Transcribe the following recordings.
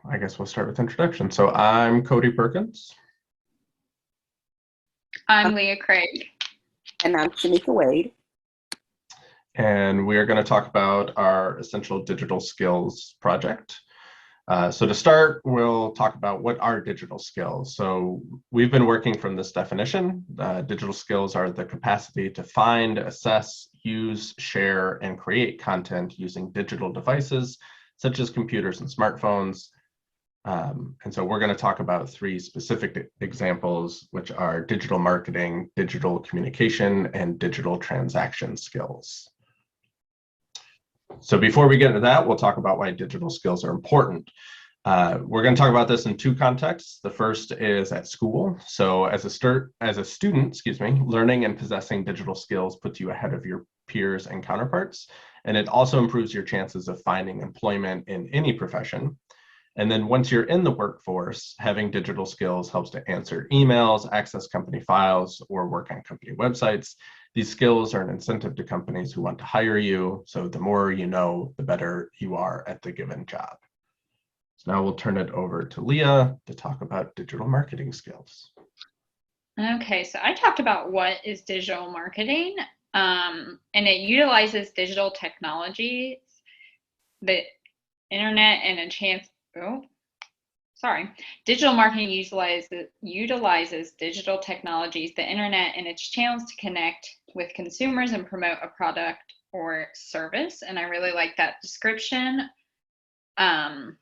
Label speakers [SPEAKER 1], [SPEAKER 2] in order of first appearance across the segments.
[SPEAKER 1] I guess we'll start with introduction. So I'm Cody Perkins.
[SPEAKER 2] I'm Leah Craig.
[SPEAKER 3] And I'm Shameicha Wade.
[SPEAKER 1] And we are going to talk about our Essential Digital Skills project. So to start, we'll talk about what are digital skills. So we've been working from this definition. Digital skills are the capacity to find, assess, use, share, and create content using digital devices, such as computers and smartphones. And so we're going to talk about three specific examples, which are digital marketing, digital communication, and digital transaction skills. So before we get into that, we'll talk about why digital skills are important. We're going to talk about this in two contexts. The first is at school. So as a student, learning and possessing digital skills puts you ahead of your peers and counterparts, and it also improves your chances of finding employment in any profession. And then once you're in the workforce, having digital skills helps to answer emails, access company files, or work on company websites. These skills are an incentive to companies who want to hire you. So the more you know, the better you are at the given job. So now we'll turn it over to Leah to talk about digital marketing skills.
[SPEAKER 2] Okay, so I talked about what is digital marketing, and it utilizes digital technologies, the internet, and digital marketing utilizes digital technologies, the internet, and its channels to connect with consumers and promote a product or service. And I really like that description. And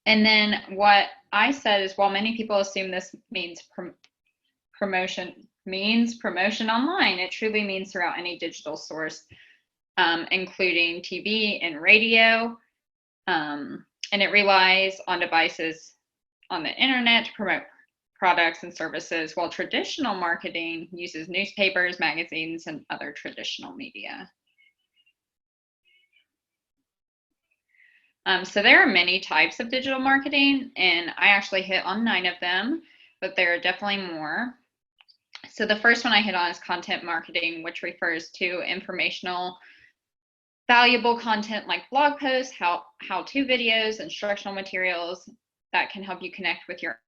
[SPEAKER 2] then what I said is, while many people assume this means promotion online, it truly means throughout any digital source, including TV and radio. And it relies on devices on the internet to promote products and services, while traditional marketing uses newspapers, magazines, and other traditional media. So there are many types of digital marketing, and I actually hit on 9 of them, but there are definitely more. So the first one I hit on is content marketing, which refers to informational, valuable content like blog posts, how-to videos, instructional materials that can help you connect with your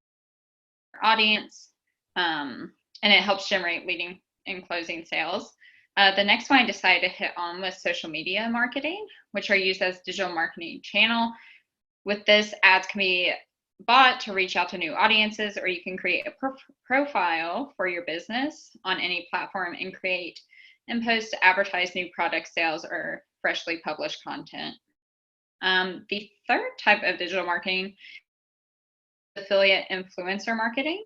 [SPEAKER 2] audience, and it helps generate leading and closing sales. The next one I decided to hit on was social media marketing, which are used as digital marketing channel. With this, ads can be bought to reach out to new audiences, or you can create a profile for your business on any platform and create and post to advertise new product sales or freshly published content. The third type of digital marketing is affiliate influencer marketing.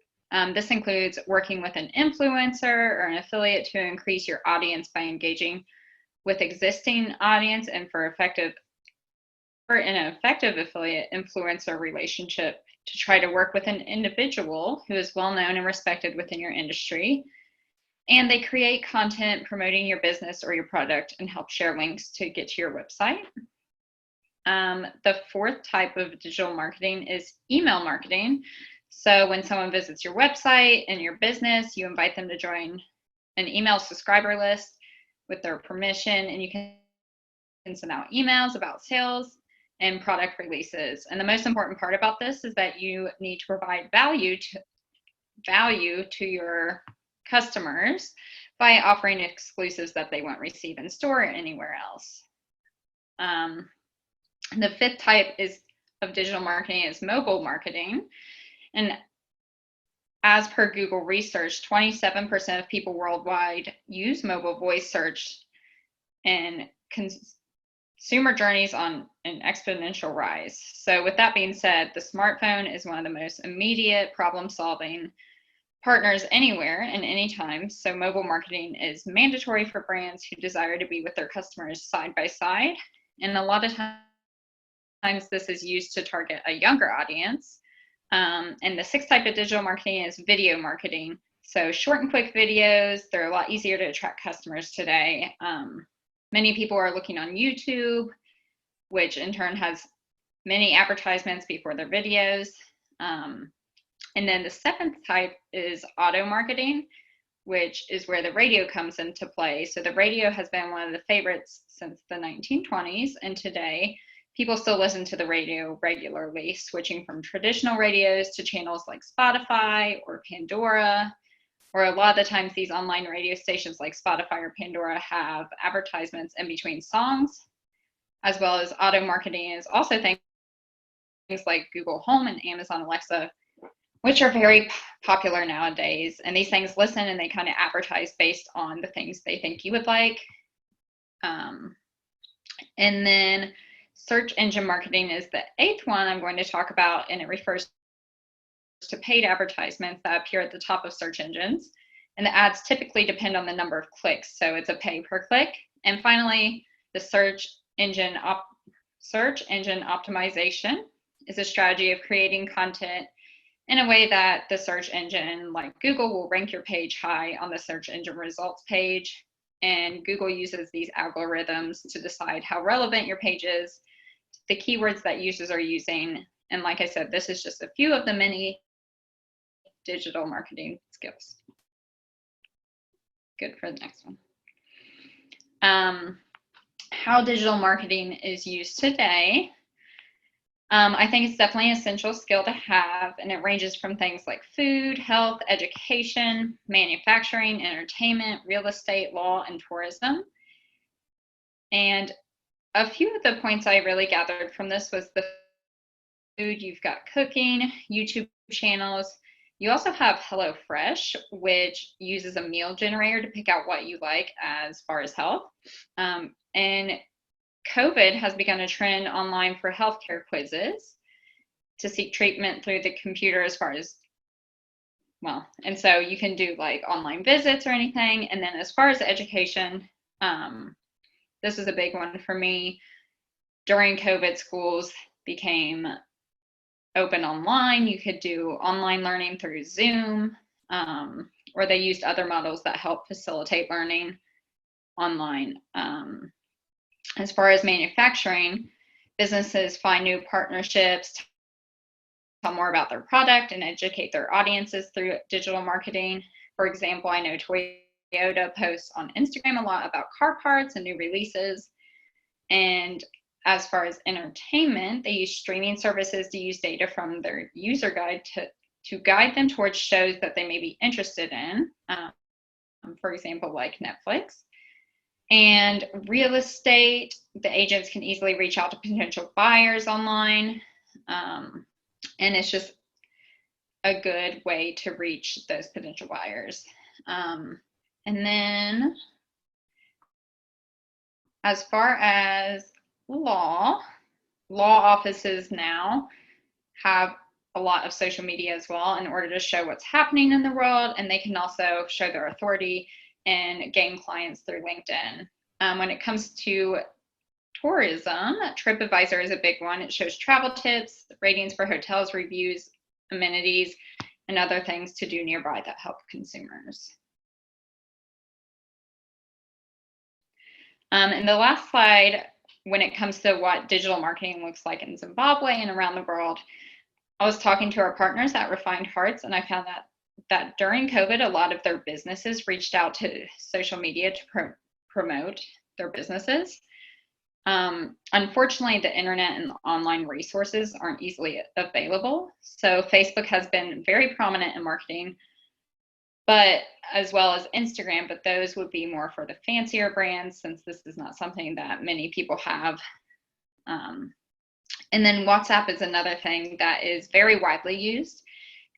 [SPEAKER 2] This includes working with an influencer or an affiliate to increase your audience by engaging with existing audience, and for an effective affiliate influencer relationship, to try to work with an individual who is well known and respected within your industry. And they create content promoting your business or your product and help share links to get to your website. The fourth type of digital marketing is email marketing. So when someone visits your website and your business, you invite them to join an email subscriber list with their permission, and you can send out emails about sales and product releases. And the most important part about this is that you need to provide value to your customers by offering exclusives that they won't receive in store or anywhere else. The fifth type of digital marketing is mobile marketing. And as per Google research, 27% of people worldwide use mobile voice search, and consumer journeys on an exponential rise. So with that being said, the smartphone is one of the most immediate problem-solving partners anywhere and anytime. So mobile marketing is mandatory for brands who desire to be with their customers side by side. And a lot of times this is used to target a younger audience. And the sixth type of digital marketing is video marketing. So short and quick videos, they're a lot easier to attract customers today. Many people are looking on YouTube, which in turn has many advertisements before their videos. And then the seventh type is auto marketing, which is where the radio comes into play. So the radio has been one of the favorites since the 1920s, and today people still listen to the radio regularly, switching from traditional radios to channels like Spotify or Pandora, or a lot of the times these online radio stations like Spotify or Pandora have advertisements in between songs, as well as auto marketing is also things like Google Home and Amazon Alexa, which are very popular nowadays. And these things listen and they kind of advertise based on the things they think you would like. And then search engine marketing is the 8th one I'm going to talk about, and it refers to paid advertisements that appear at the top of search engines. And the ads typically depend on the number of clicks, so it's a pay per click. And finally, the search engine optimization is a strategy of creating content in a way that the search engine like Google will rank your page high on the search engine results page. And Google uses these algorithms to decide how relevant your page is, the keywords that users are using. And like I said, this is just a few of the many digital marketing skills. Good for the next one. How digital marketing is used today. I think it's definitely an essential skill to have, and it ranges from things like food, health, education, manufacturing, entertainment, real estate, law, and tourism. And a few of the points I really gathered from this was the food. You've got cooking, YouTube channels. You also have HelloFresh, which uses a meal generator to pick out what you like as far as health. And COVID has begun a trend online for healthcare quizzes to seek treatment through the computer as far as, well, and so you can do like online visits or anything. And then as far as education, this is a big one for me. During COVID, schools became open online. You could do online learning through Zoom, or they used other models that help facilitate learning online. As far as manufacturing, businesses find new partnerships, tell more about their product, and educate their audiences through digital marketing. For example, I know Toyota posts on Instagram a lot about car parts and new releases. And as far as entertainment, they use streaming services to use data from their user guide to guide them towards shows that they may be interested in, for example, like Netflix. And real estate, the agents can easily reach out to potential buyers online. And it's just a good way to reach those potential buyers. And then as far as law offices now have a lot of social media as well in order to show what's happening in the world, and they can also show their authority and gain clients through LinkedIn. When it comes to tourism, TripAdvisor is a big one. It shows travel tips, ratings for hotels, reviews, amenities, and other things to do nearby that help consumers. And the last slide, when it comes to what digital marketing looks like in Zimbabwe and around the world, I was talking to our partners at Refined Hearts, and I found that during COVID, a lot of their businesses reached out to social media to promote their businesses. Unfortunately, the internet and online resources aren't easily available. So Facebook has been very prominent in marketing, but as well as Instagram, but those would be more for the fancier brands since this is not something that many people have. And then WhatsApp is another thing that is very widely used,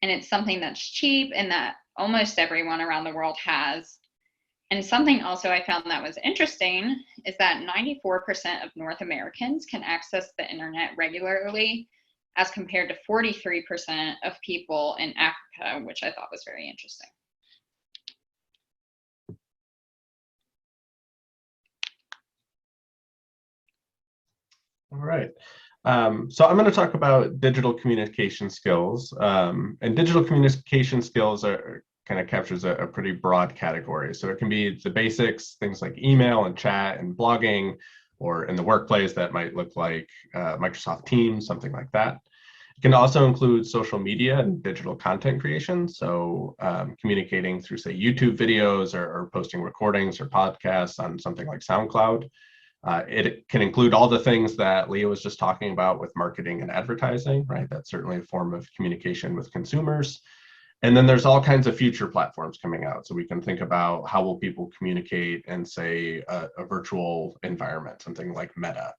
[SPEAKER 2] and it's something that's cheap and that almost everyone around the world has. And something also I found that was interesting is that 94% of North Americans can access the internet regularly as compared to 43% of people in Africa, which I thought was very interesting.
[SPEAKER 1] All right. So I'm going to talk about digital communication skills, and digital communication skills kind of captures a pretty broad category. So it can be the basics, things like email and chat and blogging, or in the workplace that might look like Microsoft Teams, something like that. It can also include social media and digital content creation. So communicating through, say, YouTube videos or posting recordings or podcasts on something like SoundCloud. It can include all the things that Leah was just talking about with marketing and advertising, right? That's certainly a form of communication with consumers. And then there's all kinds of future platforms coming out. So we can think about how will people communicate in, say, a virtual environment, something like Meta.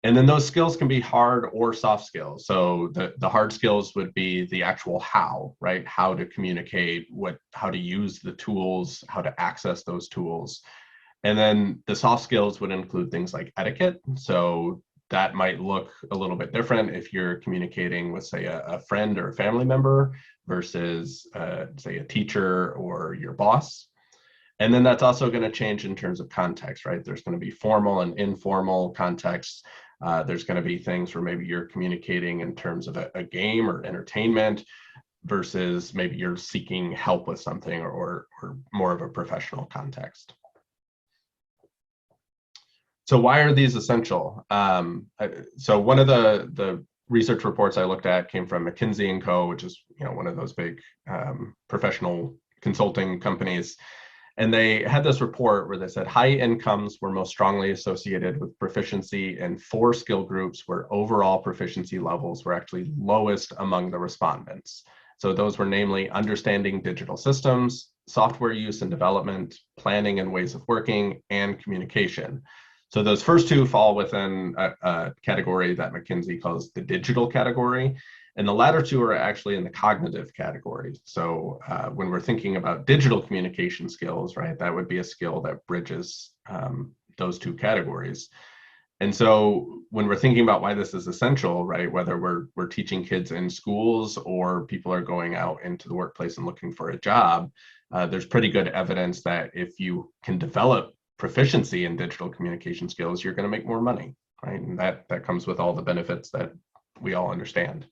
[SPEAKER 1] And then those skills can be hard or soft skills. So the hard skills would be the actual how, right? How to communicate, how to use the tools, how to access those tools. And then the soft skills would include things like etiquette. So that might look a little bit different if you're communicating with, say, a friend or a family member versus, say, a teacher or your boss. And then that's also going to change in terms of context, right? There's going to be formal and informal contexts. There's going to be things where maybe you're communicating in terms of a game or entertainment versus maybe you're seeking help with something or more of a professional context. So why are these essential? So one of the research reports I looked at came from McKinsey & Co., which is one of those big professional consulting companies. And they had this report where they said high incomes were most strongly associated with proficiency in 4 skill groups where overall proficiency levels were actually lowest among the respondents. So those were namely understanding digital systems, software use and development, planning and ways of working, and communication. So those first 2 fall within a category that McKinsey calls the digital category. And the latter 2 are actually in the cognitive category. So when we're thinking about digital communication skills, right, that would be a skill that bridges those 2 categories. And so when we're thinking about why this is essential, right, whether we're teaching kids in schools or people are going out into the workplace and looking for a job, there's pretty good evidence that if you can develop proficiency in digital communication skills, you're going to make more money, right? And that comes with all the benefits that we all understand.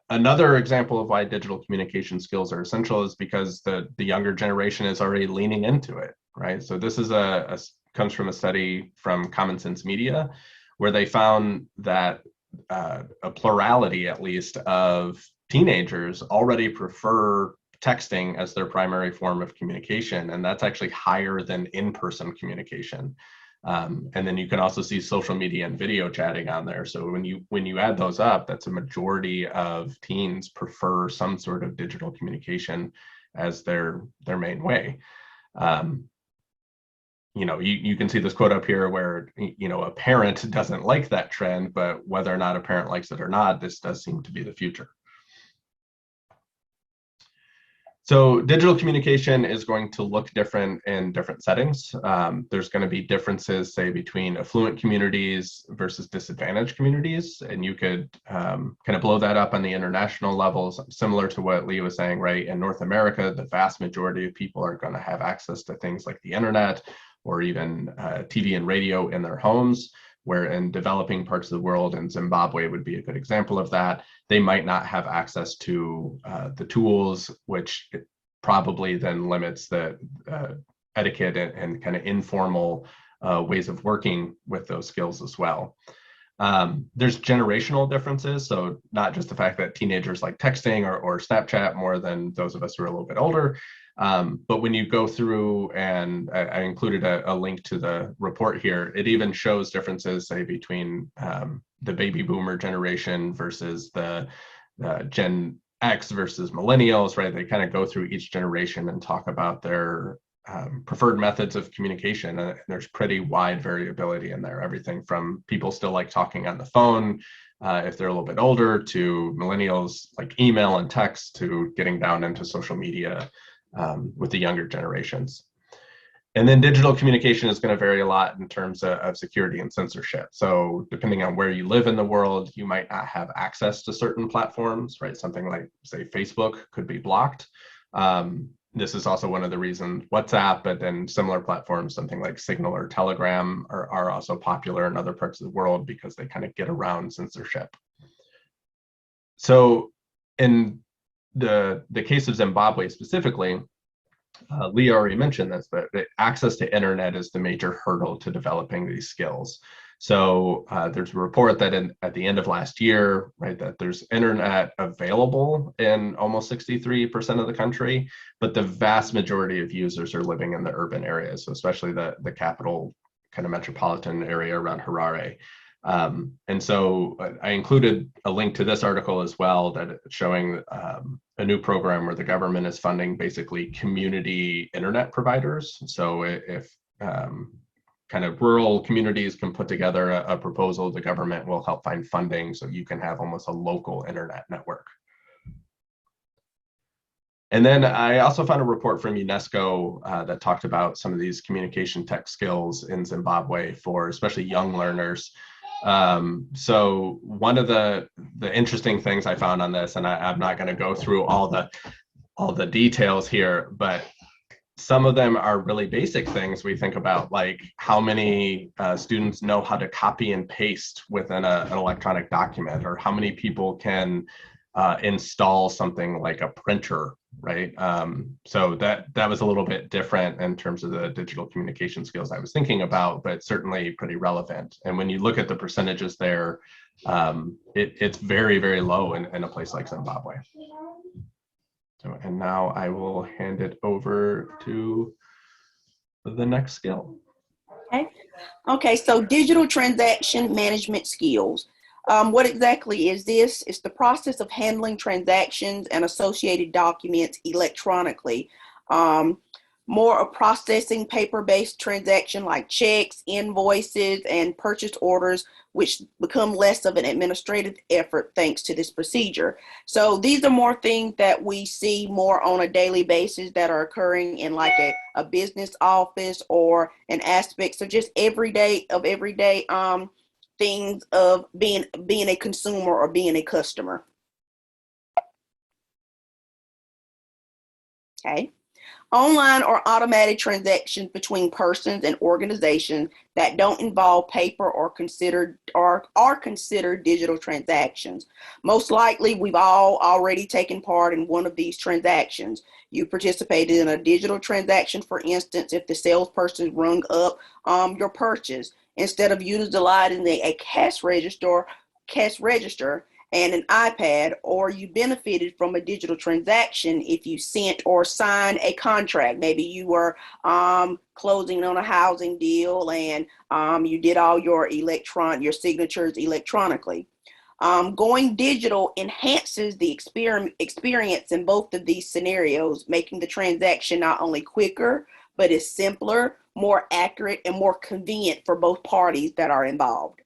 [SPEAKER 1] Another example of why digital communication skills are essential is because the younger generation is already leaning into it, right? So this is comes from a study from Common Sense Media, where they found that a plurality, at least, of teenagers already prefer texting as their primary form of communication, and that's actually higher than in-person communication. And then you can also see social media and video chatting on there. So when you add those up, that's a majority of teens prefer some sort of digital communication as their main way. You can see this quote up here where a parent doesn't like that trend, but whether or not a parent likes it or not, this does seem to be the future. So digital communication is going to look different in different settings. There's going to be differences, say, between affluent communities versus disadvantaged communities. And you could kind of blow that up on the international levels, similar to what Leah was saying, right? In North America, the vast majority of people are going to have access to things like the internet or even TV and radio in their homes, where in developing parts of the world, and Zimbabwe would be a good example of that, they might not have access to the tools, which probably then limits the etiquette and kind of informal ways of working with those skills as well. There's generational differences, so not just the fact that teenagers like texting or Snapchat more than those of us who are a little bit older, but when you go through, and I included a link to the report here, it even shows differences, say, between the baby boomer generation versus the Gen X versus millennials, right? They kind of go through each generation and talk about their preferred methods of communication. And there's pretty wide variability in there, everything from people still like talking on the phone, if they're a little bit older, to millennials like email and text, to getting down into social media with the younger generations. And then digital communication is going to vary a lot in terms of security and censorship. So depending on where you live in the world, you might not have access to certain platforms, right? Something like, say, Facebook could be blocked. This is also one of the reasons WhatsApp, but then similar platforms, something like Signal or Telegram, are also popular in other parts of the world because they kind of get around censorship. So in the case of Zimbabwe specifically, Leah already mentioned this, but access to internet is the major hurdle to developing these skills. So there's a report that at the end of last year, right, that there's internet available in almost 63% of the country, but the vast majority of users are living in the urban areas, so especially the capital kind of metropolitan area around Harare. And so I included a link to this article as well, that it's showing a new program where the government is funding basically community internet providers. So if kind of rural communities can put together a proposal, the government will help find funding so you can have almost a local internet network. And then I also found a report from UNESCO that talked about some of these communication tech skills in Zimbabwe for especially young learners. So one of the interesting things I found on this, and I'm not going to go through all the details here, but some of them are really basic things we think about, like how many students know how to copy and paste within an electronic document, or how many people can install something like a printer, right? So that was a little bit different in terms of the digital communication skills I was thinking about, but certainly pretty relevant. And when you look at the percentages there, it's very, very low in a place like Zimbabwe. So, and now I will hand it over to the next skill.
[SPEAKER 3] Okay, so digital transaction management skills. What exactly is this? It's the process of handling transactions and associated documents electronically. More of processing paper-based transaction like checks, invoices, and purchase orders, which become less of an administrative effort thanks to this procedure. So these are more things that we see more on a daily basis that are occurring in like a business office, or an aspect of just everyday things of being a consumer or being a customer. Okay. Online or automatic transactions between persons and organizations that don't involve paper or are considered digital transactions. Most likely, we've all already taken part in one of these transactions. You participated in a digital transaction, for instance, if the salesperson rung up your purchase. Instead of utilizing a cash register and an iPad, or you benefited from a digital transaction if you sent or signed a contract. Maybe you were closing on a housing deal, and you did all your signatures electronically. Going digital enhances the experience in both of these scenarios, making the transaction not only quicker, but is simpler, more accurate, and more convenient for both parties that are involved.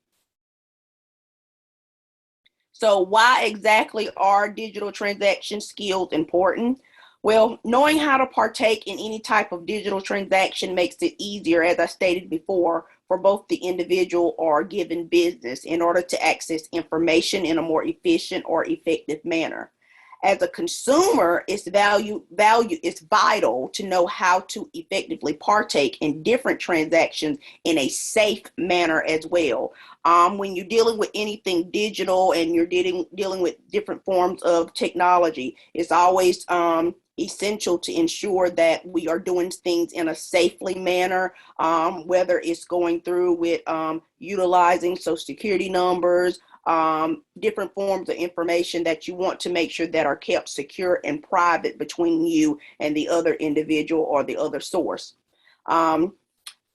[SPEAKER 3] So why exactly are digital transaction skills important? Well, knowing how to partake in any type of digital transaction makes it easier, as I stated before, for both the individual or given business in order to access information in a more efficient or effective manner. As a consumer, it's vital to know how to effectively partake in different transactions in a safe manner as well. When you're dealing with anything digital and you're dealing with different forms of technology, it's always essential to ensure that we are doing things in a safely manner, whether it's going through with utilizing social security numbers, different forms of information that you want to make sure that are kept secure and private between you and the other individual or the other source. From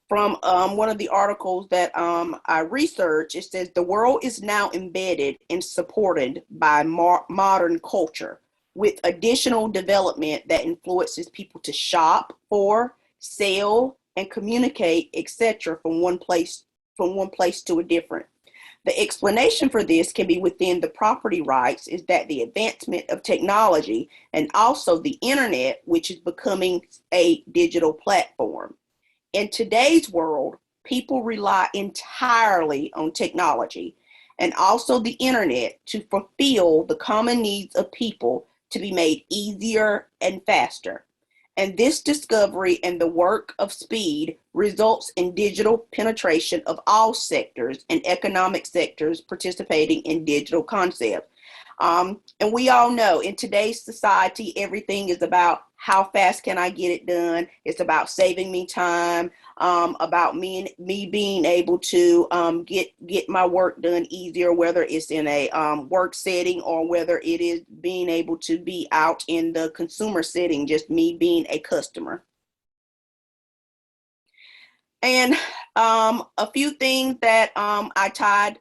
[SPEAKER 3] one of the articles that I researched, it says the world is now embedded and supported by modern culture, with additional development that influences people to shop for, sell, and communicate, etc., from one place to a different. The explanation for this can be within the property rights, is that the advancement of technology and also the internet, which is becoming a digital platform. In today's world, people rely entirely on technology and also the internet to fulfill the common needs of people to be made easier and faster. And this discovery and the work of speed results in digital penetration of all sectors and economic sectors participating in digital concepts. And we all know in today's society, everything is about how fast can I get it done. It's about saving me time, about me being able to get my work done easier, whether it's in a work setting or whether it is being able to be out in the consumer setting, just me being a customer. And A few things that I tied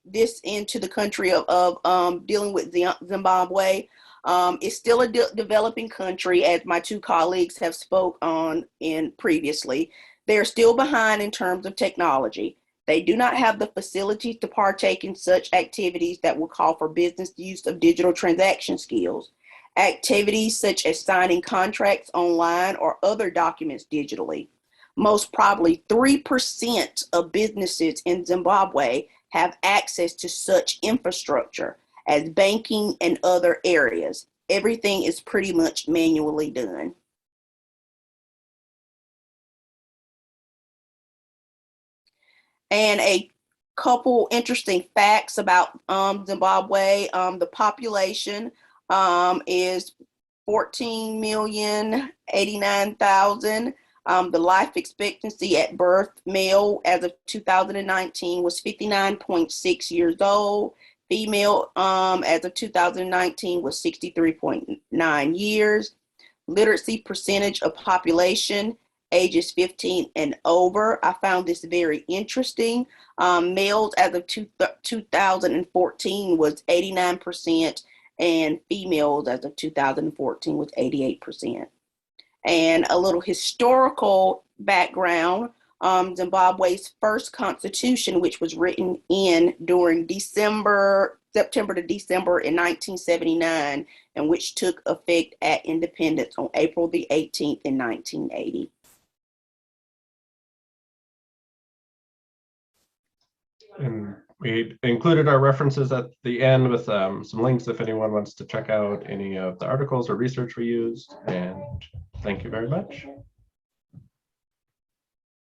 [SPEAKER 3] this into the country of dealing with Zimbabwe. It's still a developing country, as my two colleagues have spoke on in previously. They're still behind in terms of technology. They do not have the facilities to partake in such activities that will call for business use of digital transaction skills. Activities such as signing contracts online or other documents digitally. Most probably 3% of businesses in Zimbabwe have access to such infrastructure as banking and other areas. Everything is pretty much manually done. And a couple interesting facts about Zimbabwe. The population is 14,089,000. The life expectancy at birth, male as of 2019 was 59.6 years old. Female as of 2019 was 63.9 years. Literacy percentage of population, ages 15 and over. I found this very interesting. Males as of 2014 was 89%, and females as of 2014 was 88%. And a little historical background, Zimbabwe's first constitution, which was written in during September to December in 1979, and which took effect at independence on April the 18th in 1980.
[SPEAKER 1] And we included our references at the end with some links if anyone wants to check out any of the articles or research we used. And thank you very much.